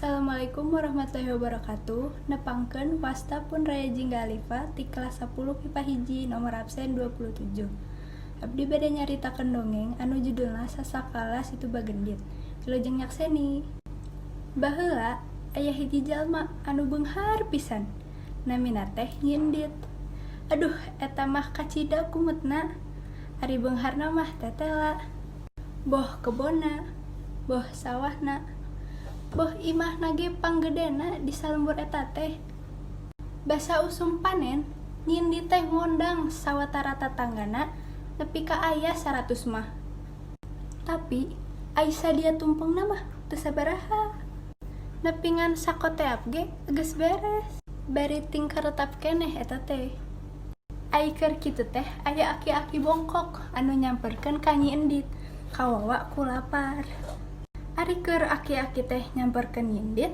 Assalamualaikum warahmatullahi wabarakatuh. Nepangkeun wasta pun Raya Jingga Alifa ti kelas 10 IPA hiji nomor absen 27. Abdi bade nyaritakeun dongeng anu judulna Sasakala Situ Bagendit. Wilujeng nyakseni. Baheula aya hiji jalma anu beunghar pisan. Namina teh Nyindit. Aduh, eta mah kacida kumutna. Ari beungharna mah tetela. Boh kebonna, boh sawahna, boh imahna ge panggedena di salembur eta teh. Basa usum panen, Nyindit teh ngondang sawatara tatanggana nepi ka aya 100 mah. Tapi ai sadia tumpengna mah teu sabaraha. Nepi ngan sakoteap ge geus beres. Bari ting karetap keneh eta teh. Ai keur kitu teh aya aki-aki bongkok anu nyamperkeun ka Nyindit kawawa ku lapar. Ari keur aki-aki teh nyamperkeun Nyindit,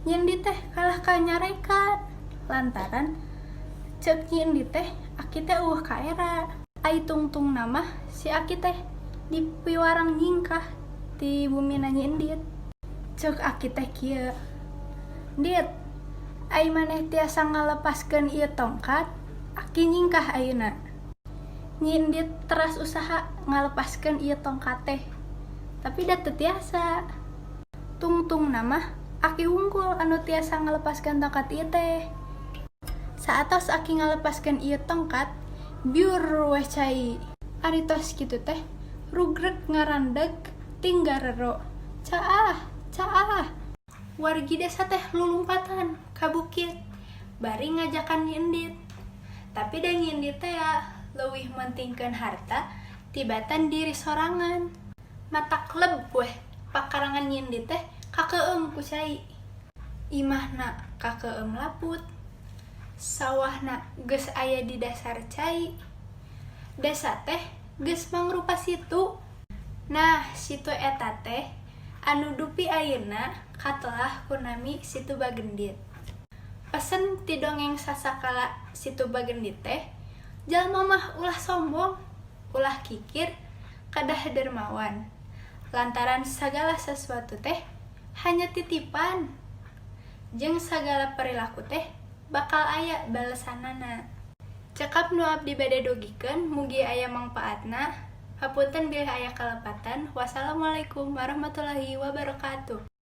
Nyindit teh kalah kanyarekan. Lantaran ceuk Nyindit teh aki teh eueuh ka era. Ai tungtungna mah si aki teh dipiwarang nyingkah ti bumina Nyindit. Ceuk aki teh kieu, "Dit, ai maneh tiasa ngalepaskeun ieu tongkat, aki nyingkah ayeuna." Nyindit teras usaha ngalepaskeun ieu tongkat teh, tapi da teu tiasa. Tungtungna mah aki hungkul anu tiasa ngalepaskeun tongkat ieu teh. Saatos aki ngalepaskeun ieu tongkat, biur weh cai. Ari tos kitu teh, rugreg ngarandeg tinggarero. Caah, caah. Wargi desa teh lulumpatan ka bukit, bari ngajakan Nyindit. Tapi da Nyindit teh leuwih mentingkeun harta tibatan diri sorangan. Mata kleb weh pakarangan Nyindit teh kakeueum ku cai. Imahna kakeueum laput, sawahna geus aya di dasar cai. Desa teh geus mangrupa situ. Nah, situ eta teh anu dupi ayeuna katelah ku nami Situ Bagendit. Pesen ti dongeng Sasakala Situ Bagendit teh, jalma mah ulah sombong, ulah kikir, kadah dermawan. Lantaran sagala sesuatu teh hanya titipan. Jeung sagala perilaku teh bakal aya balesanana. Cekap nu abdi bade dogikeun mugi aya mangpaatna. Hapunten bilih aya kalepatan. Wassalamualaikum warahmatullahi wabarakatuh.